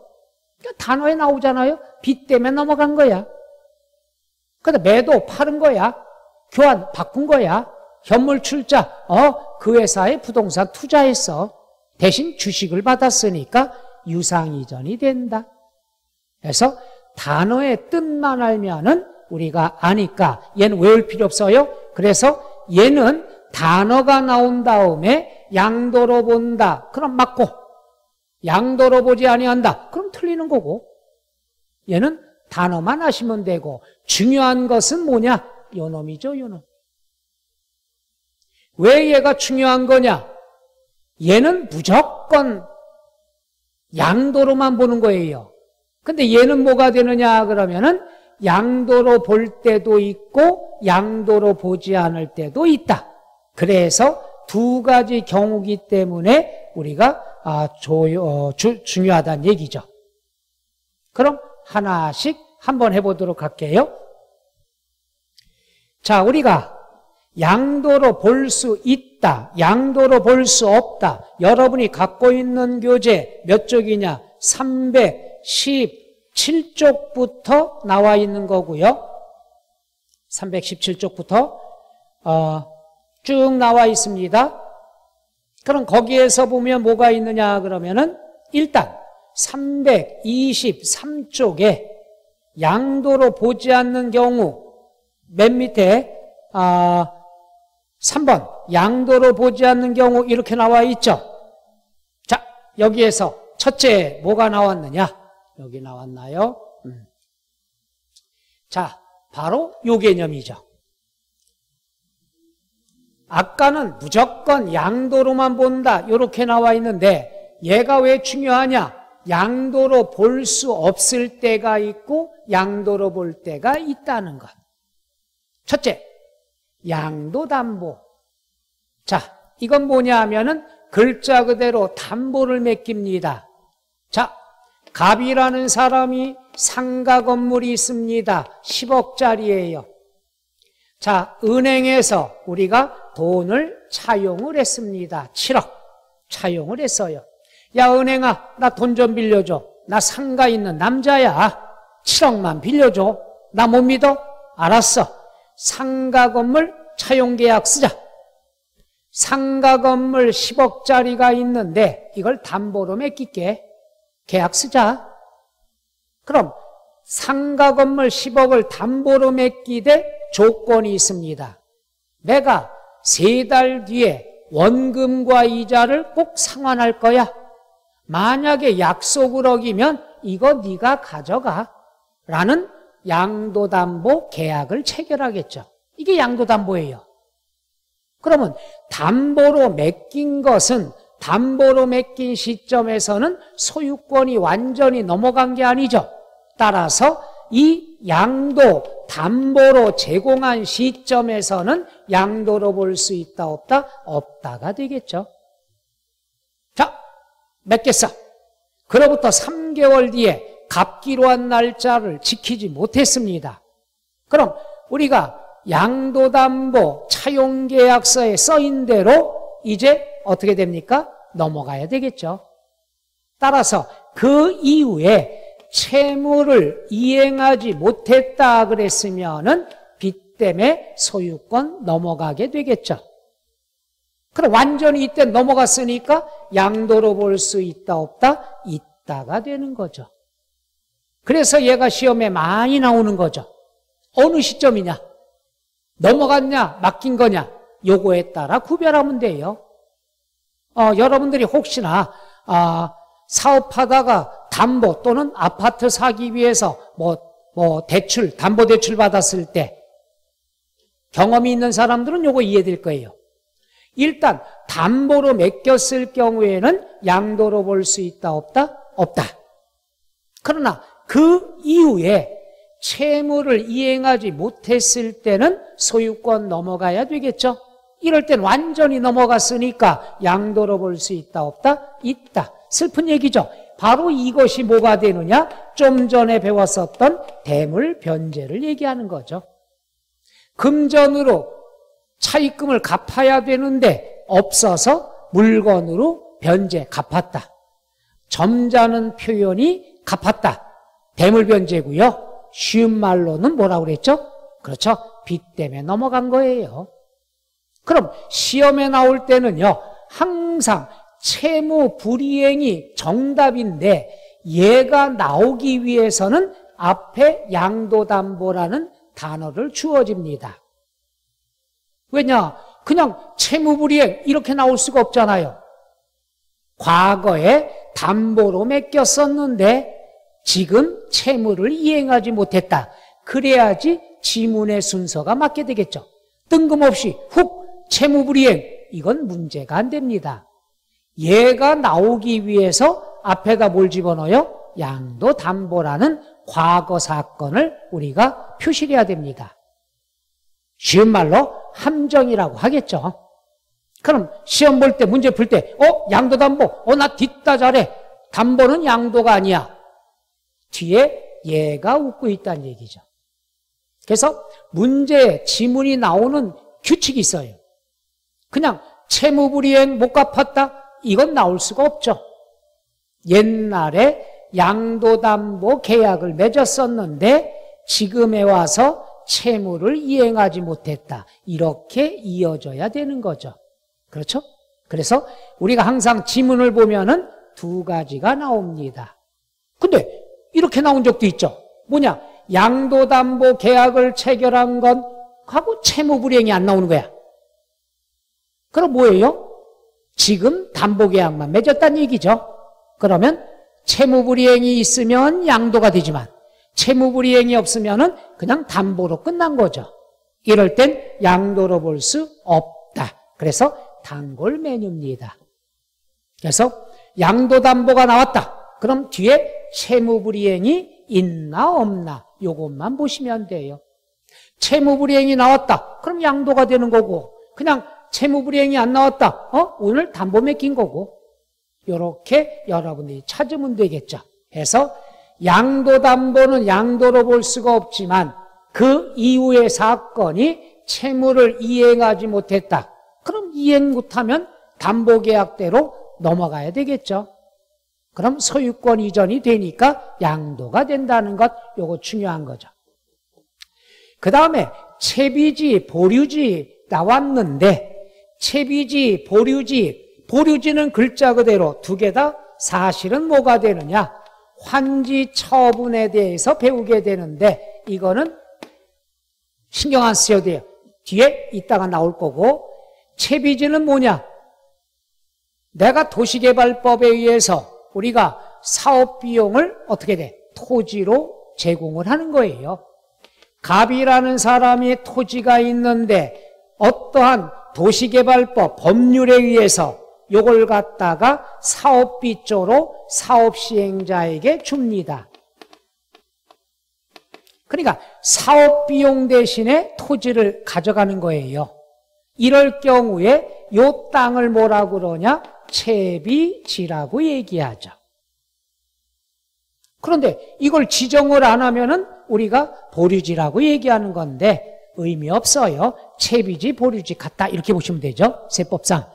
그러니까 단어에 나오잖아요. 빚 때문에 넘어간 거야. 근데 매도 파는 거야. 교환 바꾼 거야. 현물 출자. 그 회사에 부동산 투자했어. 대신 주식을 받았으니까 유상 이전이 된다. 그래서 단어의 뜻만 알면은 우리가 아니까 얘는 외울 필요 없어요. 그래서 얘는 단어가 나온 다음에 양도로 본다. 그럼 맞고, 양도로 보지 아니한다. 그럼 틀리는 거고, 얘는 단어만 아시면 되고, 중요한 것은 뭐냐? 요놈이죠, 요놈. 왜 얘가 중요한 거냐? 얘는 무조건 양도로만 보는 거예요. 근데 얘는 뭐가 되느냐 그러면은 양도로 볼 때도 있고 양도로 보지 않을 때도 있다. 그래서 두 가지 경우기 때문에 우리가 중요하다는 얘기죠. 그럼 하나씩 한번 해보도록 할게요. 자, 우리가 양도로 볼 수 있다, 양도로 볼 수 없다. 여러분이 갖고 있는 교재 몇 쪽이냐? 317쪽부터 나와 있는 거고요. 317쪽부터 쭉 나와 있습니다. 그럼 거기에서 보면 뭐가 있느냐 그러면은 일단 323쪽에 양도로 보지 않는 경우 맨 밑에 3번 양도로 보지 않는 경우 이렇게 나와 있죠. 자, 여기에서 첫째 뭐가 나왔느냐? 여기 나왔나요? 자, 바로 요 개념이죠. 아까는 무조건 양도로만 본다 이렇게 나와 있는데 얘가 왜 중요하냐? 양도로 볼 수 없을 때가 있고 양도로 볼 때가 있다는 것. 첫째, 양도담보. 자, 이건 뭐냐 하면은 글자 그대로 담보를 맡깁니다. 자, 갑이라는 사람이 상가 건물이 있습니다. 10억짜리예요. 자, 은행에서 우리가 돈을 차용을 했습니다. 7억 차용을 했어요. 야, 은행아, 나 돈 좀 빌려줘. 나 상가 있는 남자야. 7억만 빌려줘. 나 못 믿어? 알았어. 상가 건물 차용 계약 쓰자. 상가 건물 10억짜리가 있는데 이걸 담보로 맡길게. 계약 쓰자. 그럼 상가 건물 10억을 담보로 맡기되 조건이 있습니다. 내가 3달 뒤에 원금과 이자를 꼭 상환할 거야. 만약에 약속을 어기면 이거 네가 가져가 라는 양도담보 계약을 체결하겠죠. 이게 양도담보예요. 그러면 담보로 맡긴 것은 담보로 맡긴 시점에서는 소유권이 완전히 넘어간 게 아니죠. 따라서 이 양도 담보로 제공한 시점에서는 양도로 볼 수 있다 없다? 없다가 되겠죠. 자, 맺겠어. 그로부터 3개월 뒤에 갚기로 한 날짜를 지키지 못했습니다. 그럼 우리가 양도담보 차용계약서에 써인 대로 이제 어떻게 됩니까? 넘어가야 되겠죠. 따라서 그 이후에 채무를 이행하지 못했다 그랬으면은 빚 때문에 소유권 넘어가게 되겠죠. 그럼 완전히 이때 넘어갔으니까 양도로 볼 수 있다 없다? 있다가 되는 거죠. 그래서 얘가 시험에 많이 나오는 거죠. 어느 시점이냐? 넘어갔냐? 맡긴 거냐? 요거에 따라 구별하면 돼요. 여러분들이 혹시나 사업하다가 담보 또는 아파트 사기 위해서 대출, 담보대출 받았을 때 경험이 있는 사람들은 요거 이해될 거예요. 일단 담보로 맡겼을 경우에는 양도로 볼 수 있다 없다? 없다. 그러나 그 이후에 채무를 이행하지 못했을 때는 소유권 넘어가야 되겠죠. 이럴 땐 완전히 넘어갔으니까 양도로 볼 수 있다 없다? 있다. 슬픈 얘기죠. 바로 이것이 뭐가 되느냐? 좀 전에 배웠었던 대물 변제를 얘기하는 거죠. 금전으로 차입금을 갚아야 되는데 없어서 물건으로 변제, 갚았다. 점잖은 표현이 갚았다. 대물 변제고요. 쉬운 말로는 뭐라고 그랬죠? 그렇죠. 빚 때문에 넘어간 거예요. 그럼 시험에 나올 때는요, 항상 채무 불이행이 정답인데 얘가 나오기 위해서는 앞에 양도담보라는 단어를 주어집니다. 왜냐? 그냥 채무불이행 이렇게 나올 수가 없잖아요. 과거에 담보로 맡겼었는데 지금 채무를 이행하지 못했다. 그래야지 지문의 순서가 맞게 되겠죠. 뜬금없이 훅 채무불이행, 이건 문제가 안 됩니다. 얘가 나오기 위해서 앞에다 뭘 집어넣어요? 양도담보라는 과거 사건을 우리가 표시를 해야 됩니다. 쉬운 말로 함정이라고 하겠죠. 그럼 시험 볼 때, 문제 풀 때 양도담보, 나 뒷다 잘해. 담보는 양도가 아니야. 뒤에 얘가 웃고 있다는 얘기죠. 그래서 문제에 지문이 나오는 규칙이 있어요. 그냥 채무불이행 못 갚았다? 이건 나올 수가 없죠. 옛날에 양도담보 계약을 맺었었는데 지금에 와서 채무를 이행하지 못했다. 이렇게 이어져야 되는 거죠. 그렇죠? 그래서 우리가 항상 지문을 보면은 두 가지가 나옵니다. 근데 이렇게 나온 적도 있죠. 뭐냐? 양도담보 계약을 체결한 건 하고 채무불이행이 안 나오는 거야. 그럼 뭐예요? 지금 담보계약만 맺었다는 얘기죠. 그러면 채무불이행이 있으면 양도가 되지만 채무불이행이 없으면은 그냥 담보로 끝난 거죠. 이럴 땐 양도로 볼 수 없다. 그래서 단골 메뉴입니다. 그래서 양도담보가 나왔다. 그럼 뒤에 채무불이행이 있나 없나 요것만 보시면 돼요. 채무불이행이 나왔다. 그럼 양도가 되는 거고 그냥 채무불이행이 안 나왔다. 오늘 담보 맡긴 거고 이렇게 여러분들이 찾으면 되겠죠. 해서 양도담보는 양도로 볼 수가 없지만 그 이후의 사건이 채무를 이행하지 못했다. 그럼 이행 못하면 담보계약대로 넘어가야 되겠죠. 그럼 소유권 이전이 되니까 양도가 된다는 것, 요거 중요한 거죠. 그 다음에 채비지, 보류지 나왔는데 채비지, 보류지, 보류지는 글자 그대로 두 개 다 사실은 뭐가 되느냐? 환지 처분에 대해서 배우게 되는데 이거는 신경 안 쓰셔도 돼요. 뒤에 이따가 나올 거고 채비지는 뭐냐? 내가 도시개발법에 의해서 우리가 사업비용을 어떻게 돼? 토지로 제공을 하는 거예요. 갑이라는 사람이 토지가 있는데 어떠한 도시개발법 법률에 의해서 요걸 갖다가 사업비 쪽으로 사업시행자에게 줍니다. 그러니까 사업비용 대신에 토지를 가져가는 거예요. 이럴 경우에 요 땅을 뭐라고 그러냐? 채비지라고 얘기하죠. 그런데 이걸 지정을 안 하면은 우리가 보류지라고 얘기하는 건데 의미 없어요. 채비지, 보류지 같다 이렇게 보시면 되죠. 세법상.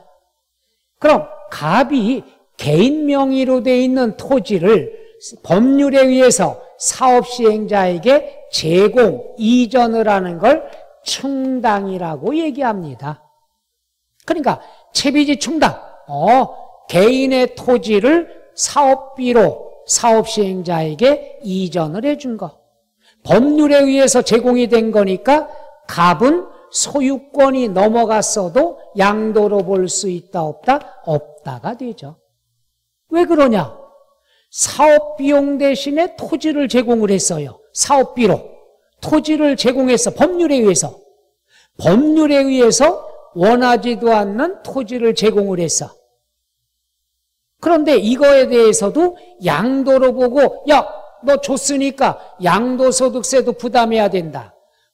그럼 갑이 개인 명의로 돼 있는 토지를 법률에 의해서 사업시행자에게 제공, 이전을 하는 걸 충당이라고 얘기합니다. 그러니까 채비지 충당, 개인의 토지를 사업비로 사업시행자에게 이전을 해준 거. 법률에 의해서 제공이 된 거니까 갑은 소유권이 넘어갔어도 양도로 볼 수 있다 없다? 없다가 되죠. 왜 그러냐? 사업비용 대신에 토지를 제공을 했어요. 사업비로 토지를 제공해서 법률에 의해서 원하지도 않는 토지를 제공을 했어. 그런데 이거에 대해서도 양도로 보고 야, 너 줬으니까 양도소득세도 부담해야 된다.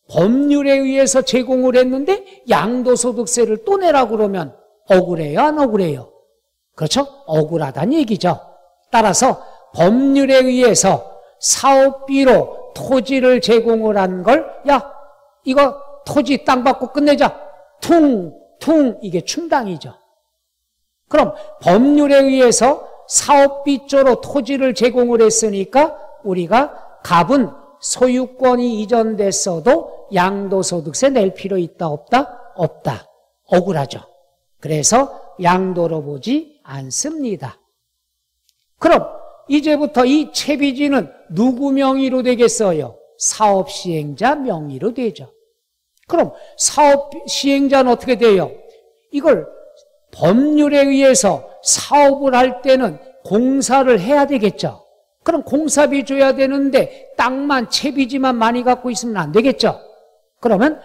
법률에 의해서 제공을 했는데 양도소득세를 또 내라고 그러면 억울해요? 안 억울해요? 그렇죠? 억울하다는 얘기죠. 따라서 법률에 의해서 사업비로 토지를 제공을 한 걸 야, 이거 토지 땅 받고 끝내자. 퉁 이게 충당이죠. 그럼 법률에 의해서 사업비 쪽으로 토지를 제공을 했으니까 우리가 갑은 소유권이 이전됐어도 양도소득세 낼 필요 있다 없다? 없다. 억울하죠. 그래서 양도로 보지 않습니다. 그럼 이제부터 이 채비지는 누구 명의로 되겠어요? 사업시행자 명의로 되죠. 그럼 사업시행자는 어떻게 돼요? 이걸 법률에 의해서 사업을 할 때는 공사를 해야 되겠죠. 그럼 공사비 줘야 되는데 땅만 채비지만 많이 갖고 있으면 안 되겠죠. 그러면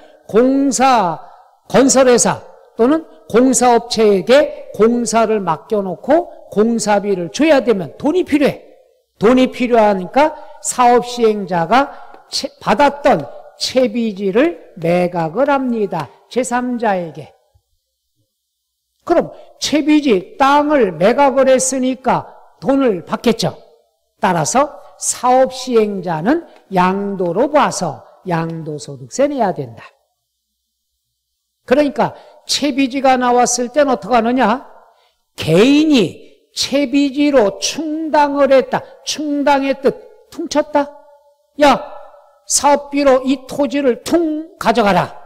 건설회사 또는 공사업체에게 공사를 맡겨놓고 공사비를 줘야 되면 돈이 필요해. 돈이 필요하니까 사업시행자가 받았던 채비지를 매각을 합니다. 제3자에게. 그럼 채비지 땅을 매각을 했으니까 돈을 받겠죠. 따라서 사업시행자는 양도로 봐서 양도소득세 내야 된다. 그러니까 채비지가 나왔을 땐 어떻게 하느냐? 개인이 채비지로 충당을 했다. 충당의 뜻, 퉁쳤다? 야, 사업비로 이 토지를 퉁 가져가라.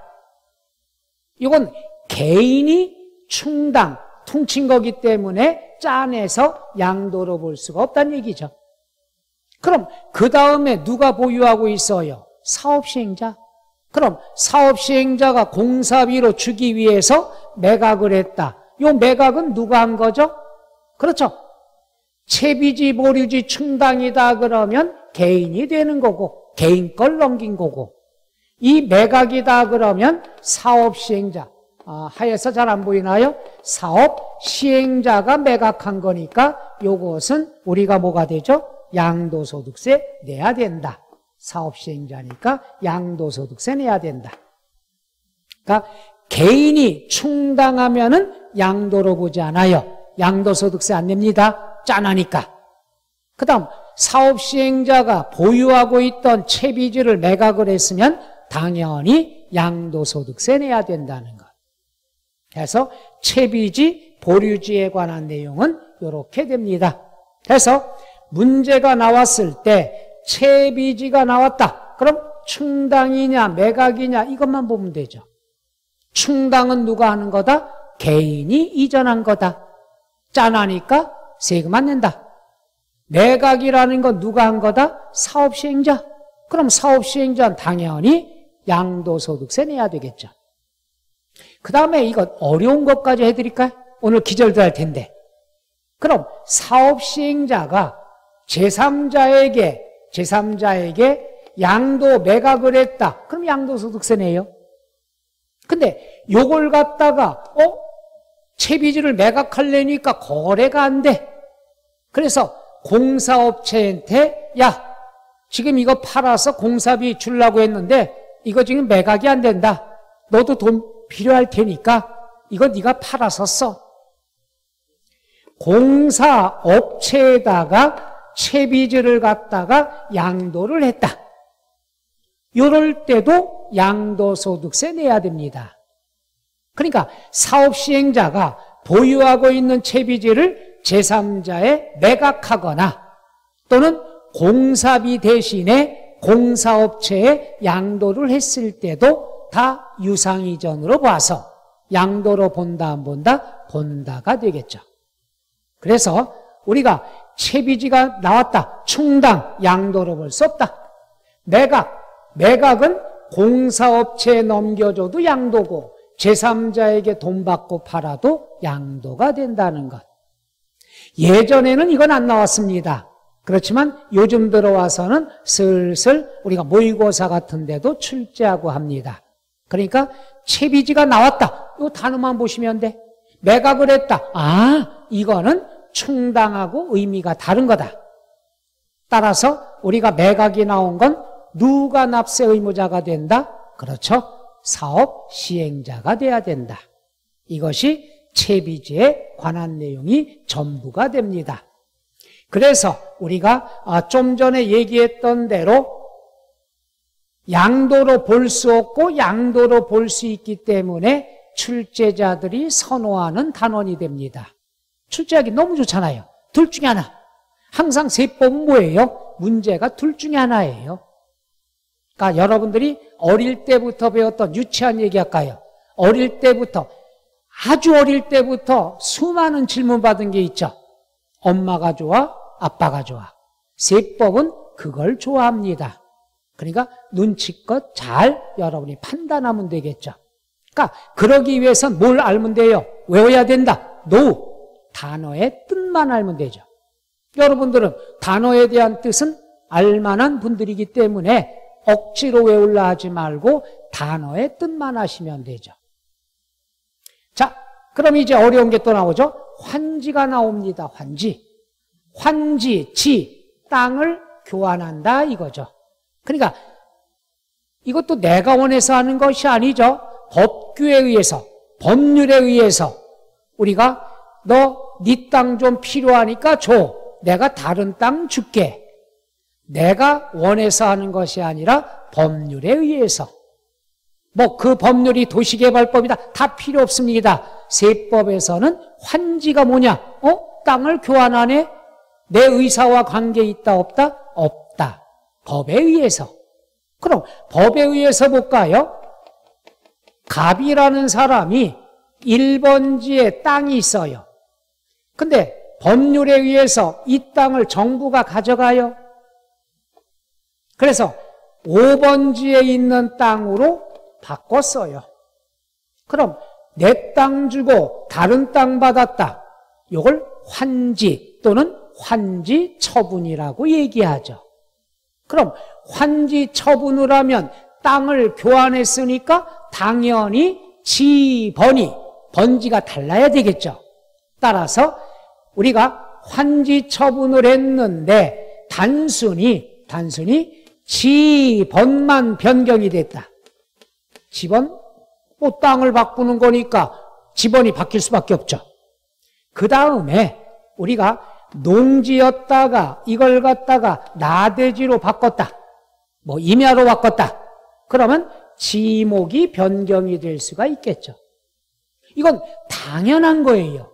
이건 개인이 충당, 퉁친 거기 때문에 짜내서 양도로 볼 수가 없다는 얘기죠. 그럼 그 다음에 누가 보유하고 있어요? 사업시행자. 그럼 사업시행자가 공사비로 주기 위해서 매각을 했다. 이 매각은 누가 한 거죠? 그렇죠. 채비지, 보류지, 충당이다 그러면 개인이 되는 거고 개인 걸 넘긴 거고, 이 매각이다 그러면 사업시행자, 하에서 잘 안 보이나요? 사업시행자가 매각한 거니까 요것은 우리가 뭐가 되죠? 양도소득세 내야 된다. 사업시행자니까 양도소득세 내야 된다. 그러니까 개인이 충당하면은 양도로 보지 않아요. 양도소득세 안 냅니다. 짠하니까. 그 다음 사업시행자가 보유하고 있던 채비지를 매각을 했으면 당연히 양도소득세 내야 된다는 것. 그래서 채비지, 보류지에 관한 내용은 이렇게 됩니다. 그래서 문제가 나왔을 때 채비지가 나왔다. 그럼 충당이냐 매각이냐 이것만 보면 되죠. 충당은 누가 하는 거다? 개인이 이전한 거다. 짠하니까 세금 안 낸다. 매각이라는 건 누가 한 거다? 사업시행자. 그럼 사업시행자는 당연히 양도소득세 내야 되겠죠. 그 다음에 이거 어려운 것까지 해드릴까요? 오늘 기절도 할 텐데. 그럼 사업시행자가 제3자에게 양도 매각을 했다. 그럼 양도소득세 내요. 근데 요걸 갖다가 채비지를 매각하려니까 거래가 안 돼. 그래서 공사업체한테 야, 지금 이거 팔아서 공사비 주려고 했는데 이거 지금 매각이 안 된다. 너도 돈 필요할 테니까 이거 네가 팔아서 써. 공사업체에다가 채비지를 갖다가 양도를 했다. 이럴 때도 양도소득세 내야 됩니다. 그러니까 사업시행자가 보유하고 있는 채비지를 제3자에 매각하거나 또는 공사비 대신에 공사업체에 양도를 했을 때도 다 유상이전으로 봐서 양도로 본다 안 본다? 본다가 되겠죠. 그래서 우리가 채비지가 나왔다. 충당, 양도로 볼 수 없다. 매각은 공사업체에 넘겨줘도 양도고 제3자에게 돈 받고 팔아도 양도가 된다는 것. 예전에는 이건 안 나왔습니다. 그렇지만 요즘 들어와서는 슬슬 우리가 모의고사 같은 데도 출제하고 합니다. 그러니까 채비지가 나왔다. 이 단어만 보시면 돼. 매각을 했다. 이거는 충당하고 의미가 다른 거다. 따라서 우리가 매각이 나온 건 누가 납세 의무자가 된다? 그렇죠. 사업 시행자가 돼야 된다. 이것이 채비지에 관한 내용이 전부가 됩니다. 그래서 우리가 좀 전에 얘기했던 대로 양도로 볼 수 없고 양도로 볼 수 있기 때문에 출제자들이 선호하는 단원이 됩니다. 출제하기 너무 좋잖아요. 둘 중에 하나. 항상 세법은 뭐예요? 문제가 둘 중에 하나예요. 그러니까 여러분들이 어릴 때부터 배웠던 유치한 얘기 할까요? 아주 어릴 때부터 수많은 질문 받은 게 있죠. 엄마가 좋아? 아빠가 좋아? 세법은 그걸 좋아합니다. 그러니까 눈치껏 잘 여러분이 판단하면 되겠죠. 그러니까 그러기 위해선 뭘 알면 돼요? 외워야 된다. 단어의 뜻만 알면 되죠. 여러분들은 단어에 대한 뜻은 알만한 분들이기 때문에 억지로 외우려 하지 말고 단어의 뜻만 아시면 되죠. 자, 그럼 이제 어려운 게 또 나오죠. 환지가 나옵니다. 환지, 땅을 교환한다 이거죠. 그러니까 이것도 내가 원해서 하는 것이 아니죠. 법규에 의해서, 법률에 의해서 우리가 너 네 땅 좀 필요하니까 줘. 내가 다른 땅 줄게. 내가 원해서 하는 것이 아니라 법률에 의해서. 그 법률이 도시개발법이다. 다 필요 없습니다. 세법에서는 환지가 뭐냐? 땅을 교환하네? 내 의사와 관계 있다 없다? 없다. 법에 의해서. 그럼 법에 의해서 볼까요? 갑이라는 사람이 1번지에 땅이 있어요. 근데 법률에 의해서 이 땅을 정부가 가져가요. 그래서 5번지에 있는 땅으로 바꿨어요. 그럼 내 땅 주고 다른 땅 받았다. 이걸 환지 또는 환지 처분이라고 얘기하죠. 그럼 환지 처분을 하면 땅을 교환했으니까 당연히 지번이, 번지가 달라야 되겠죠. 따라서 우리가 환지 처분을 했는데 단순히 지번만 변경이 됐다. 지번? 뭐 땅을 바꾸는 거니까 지번이 바뀔 수밖에 없죠. 그 다음에 우리가 농지였다가 이걸 갖다가 나대지로 바꿨다. 뭐 임야로 바꿨다. 그러면 지목이 변경이 될 수가 있겠죠. 이건 당연한 거예요.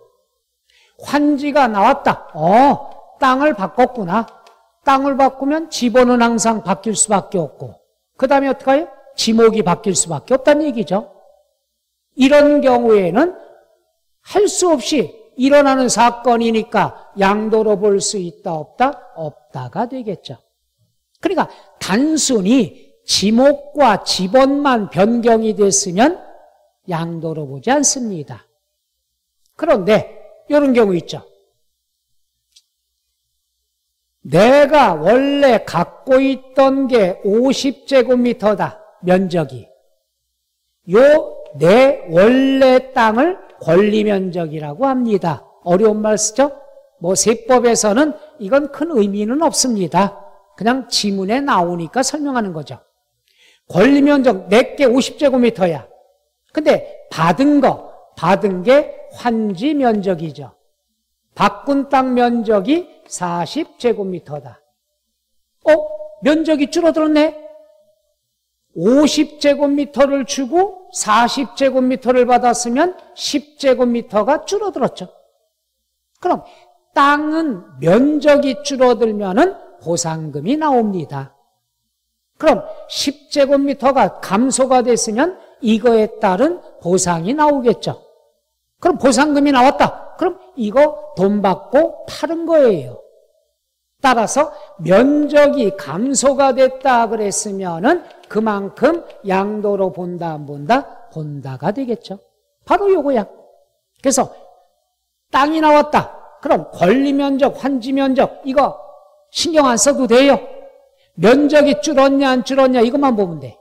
환지가 나왔다. 땅을 바꿨구나. 땅을 바꾸면 지번은 항상 바뀔 수밖에 없고 그 다음에 어떻게 해요? 지목이 바뀔 수밖에 없다는 얘기죠. 이런 경우에는 할 수 없이 일어나는 사건이니까 양도로 볼 수 있다 없다? 없다가 되겠죠. 그러니까 단순히 지목과 지번만 변경이 됐으면 양도로 보지 않습니다. 그런데 이런 경우 있죠. 내가 원래 갖고 있던 게 50제곱미터다. 면적이. 내 원래 땅을 권리면적이라고 합니다. 어려운 말 쓰죠? 뭐 세법에서는 이건 큰 의미는 없습니다. 그냥 지문에 나오니까 설명하는 거죠. 권리면적 내게 50제곱미터야. 근데 받은 게 환지 면적이죠. 바꾼 땅 면적이 40제곱미터다. 면적이 줄어들었네? 50제곱미터를 주고 40제곱미터를 받았으면 10제곱미터가 줄어들었죠. 그럼 땅은 면적이 줄어들면은 보상금이 나옵니다. 그럼 10제곱미터가 감소가 됐으면 이거에 따른 보상이 나오겠죠. 그럼 보상금이 나왔다. 그럼 이거 돈 받고 파는 거예요. 따라서 면적이 감소가 됐다 그랬으면은 그만큼 양도로 본다 안 본다? 본다가 되겠죠. 바로 요거야. 그래서 땅이 나왔다. 그럼 권리면적, 환지면적 이거 신경 안 써도 돼요. 면적이 줄었냐 안 줄었냐 이것만 보면 돼.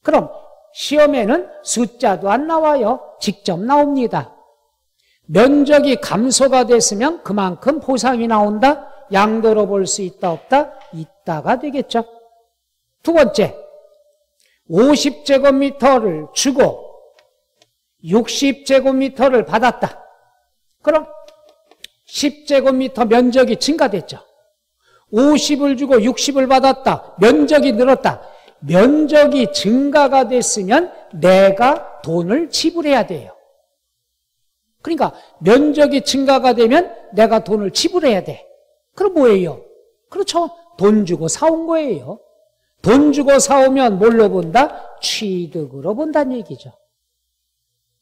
그럼 시험에는 숫자도 안 나와요. 직접 나옵니다. 면적이 감소가 됐으면 그만큼 보상이 나온다. 양도로 볼 수 있다 없다? 있다가 되겠죠. 두 번째, 50제곱미터를 주고 60제곱미터를 받았다. 그럼 10제곱미터 면적이 증가됐죠. 50을 주고 60을 받았다. 면적이 늘었다. 면적이 증가가 됐으면 내가 돈을 지불해야 돼요. 그러니까 면적이 증가가 되면 내가 돈을 지불해야 돼. 그럼 뭐예요? 그렇죠. 돈 주고 사온 거예요. 돈 주고 사오면 뭘로 본다? 취득으로 본다는 얘기죠.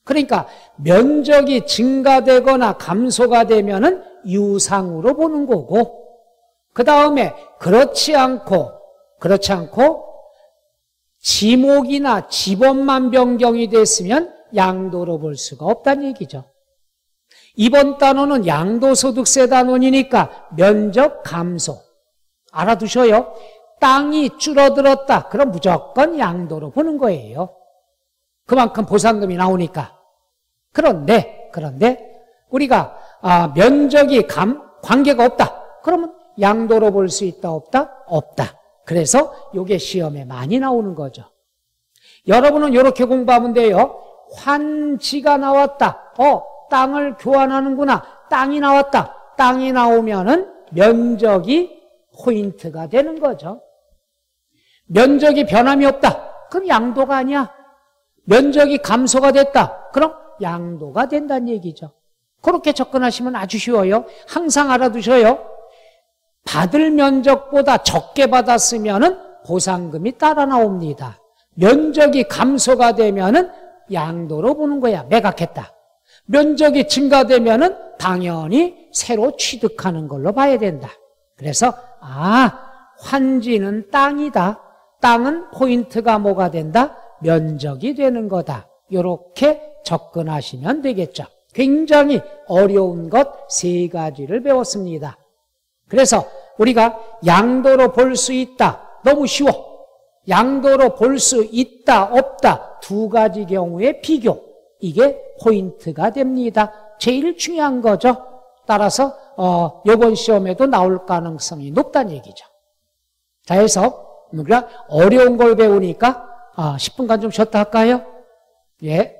그러니까 면적이 증가되거나 감소가 되면은 유상으로 보는 거고, 그 다음에 그렇지 않고 지목이나 지번만 변경이 됐으면 양도로 볼 수가 없다는 얘기죠. 이번 단원은 양도소득세 단원이니까 면적 감소. 알아두셔요. 땅이 줄어들었다. 그럼 무조건 양도로 보는 거예요. 그만큼 보상금이 나오니까. 그런데 우리가 면적이 관계가 없다. 그러면 양도로 볼 수 있다 없다? 없다. 그래서 이게 시험에 많이 나오는 거죠. 여러분은 이렇게 공부하면 돼요. 환지가 나왔다. 땅을 교환하는구나. 땅이 나왔다. 땅이 나오면은 면적이 포인트가 되는 거죠. 면적이 변함이 없다. 그럼 양도가 아니야. 면적이 감소가 됐다. 그럼 양도가 된다는 얘기죠. 그렇게 접근하시면 아주 쉬워요. 항상 알아두셔요. 받을 면적보다 적게 받았으면은 보상금이 따라 나옵니다. 면적이 감소가 되면은 양도로 보는 거야. 매각했다. 면적이 증가되면은 당연히 새로 취득하는 걸로 봐야 된다. 그래서 환지는 땅이다. 땅은 포인트가 뭐가 된다? 면적이 되는 거다. 이렇게 접근하시면 되겠죠. 굉장히 어려운 것 3가지를 배웠습니다. 그래서 우리가 양도로 볼 수 있다. 너무 쉬워. 양도로 볼 수 있다, 없다. 2가지 경우의 비교. 이게 포인트가 됩니다. 제일 중요한 거죠. 따라서 이번 시험에도 나올 가능성이 높다는 얘기죠. 자, 해서 우리가 어려운 걸 배우니까 10분간 좀 쉬었다 할까요? 예.